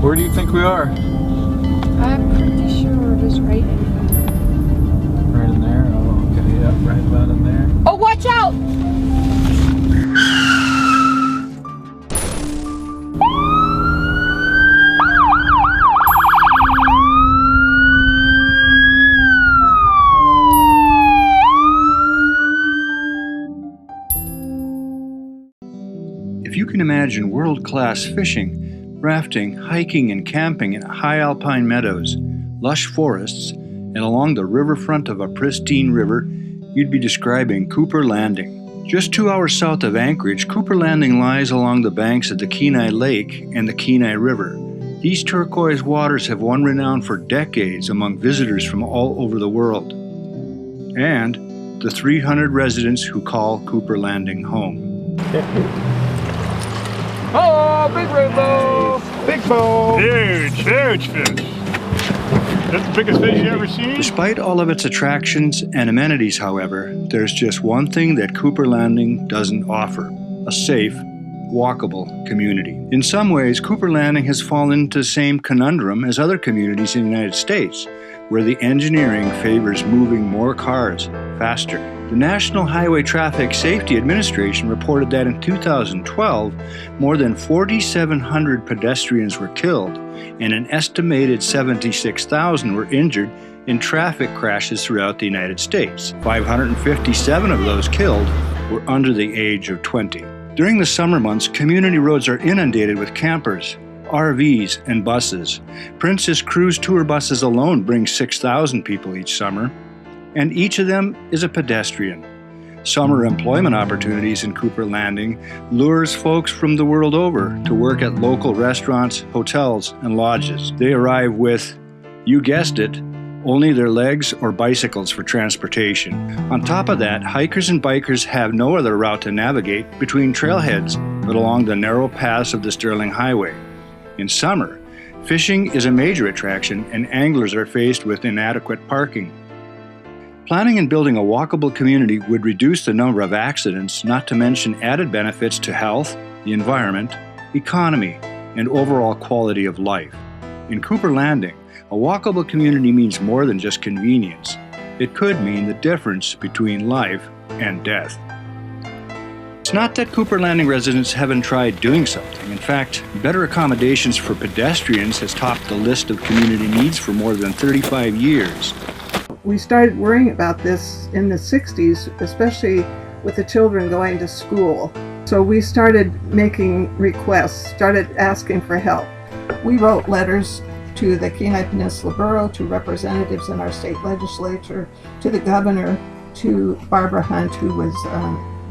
Where do you think we are? I'm pretty sure it is right in here. Right in there? Oh, okay, yeah, right about in there. Oh, watch out! If you can imagine world-class fishing, rafting, hiking, and camping in high alpine meadows, lush forests, and along the riverfront of a pristine river, you'd be describing Cooper Landing. Just 2 hours south of Anchorage, Cooper Landing lies along the banks of the Kenai Lake and the Kenai River. These turquoise waters have won renown for decades among visitors from all over the world, and the 300 residents who call Cooper Landing home. Oh, big rainbow! Big bow! Huge fish! That's the biggest fish you ever seen? Despite all of its attractions and amenities, however, there's just one thing that Cooper Landing doesn't offer: a safe, walkable community. In some ways, Cooper Landing has fallen into the same conundrum as other communities in the United States, where the engineering favors moving more cars faster. The National Highway Traffic Safety Administration reported that in 2012, more than 4,700 pedestrians were killed and an estimated 76,000 were injured in traffic crashes throughout the United States. 557 of those killed were under the age of 20. During the summer months, community roads are inundated with campers, RVs, and buses. Princess Cruise Tour buses alone bring 6,000 people each summer, and each of them is a pedestrian. Summer employment opportunities in Cooper Landing lures folks from the world over to work at local restaurants, hotels, and lodges. They arrive with, you guessed it, only their legs or bicycles for transportation. On top of that, hikers and bikers have no other route to navigate between trailheads but along the narrow paths of the Sterling Highway. In summer, fishing is a major attraction and anglers are faced with inadequate parking. Planning and building a walkable community would reduce the number of accidents, not to mention added benefits to health, the environment, economy, and overall quality of life. In Cooper Landing, a walkable community means more than just convenience. It could mean the difference between life and death. It's not that Cooper Landing residents haven't tried doing something. In fact, better accommodations for pedestrians has topped the list of community needs for more than 35 years. We started worrying about this in the 60s, especially with the children going to school. So we started making requests, started asking for help. We wrote letters to the Kenai Peninsula Borough, to representatives in our state legislature, to the governor, to Barbara Hunt, who was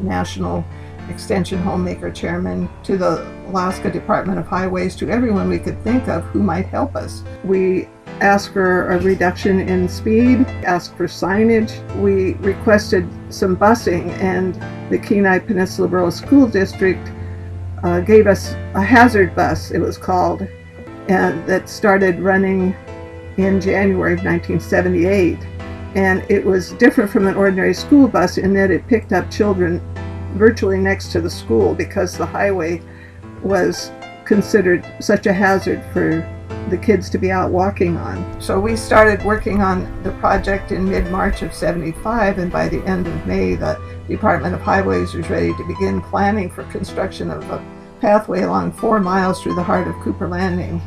National Extension Homemaker Chairman, to the Alaska Department of Highways, to everyone we could think of who might help us. We asked for a reduction in speed, asked for signage. We requested some busing, and the Kenai Peninsula Borough School District gave us a hazard bus, it was called, and that started running in January of 1978. And it was different from an ordinary school bus in that it picked up children virtually next to the school because the highway was considered such a hazard for the kids to be out walking on. So we started working on the project in mid-March of '75, and by the end of May, the Department of Highways was ready to begin planning for construction of a pathway along 4 miles through the heart of Cooper Landing.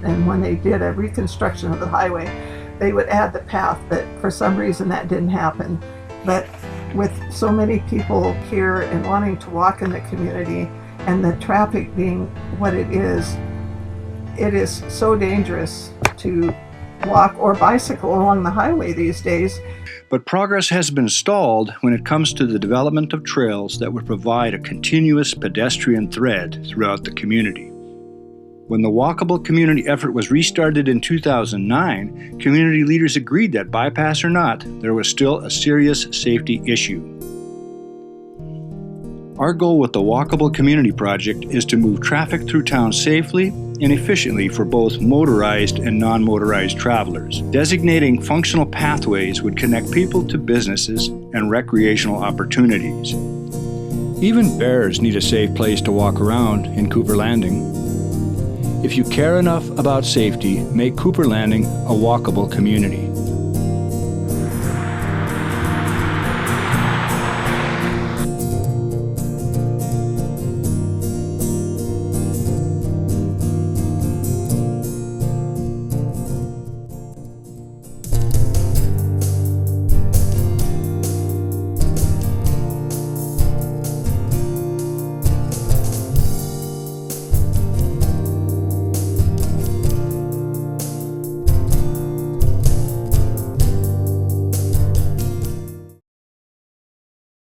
And when they did a reconstruction of the highway, they would add the path, but for some reason that didn't happen. But with so many people here and wanting to walk in the community, and the traffic being what it is so dangerous to walk or bicycle along the highway these days. But progress has been stalled when it comes to the development of trails that would provide a continuous pedestrian thread throughout the community. When the walkable community effort was restarted in 2009, community leaders agreed that bypass or not, there was still a serious safety issue. Our goal with the Walkable Community Project is to move traffic through town safely and efficiently for both motorized and non-motorized travelers. Designating functional pathways would connect people to businesses and recreational opportunities. Even bears need a safe place to walk around in Cooper Landing. If you care enough about safety, make Cooper Landing a walkable community.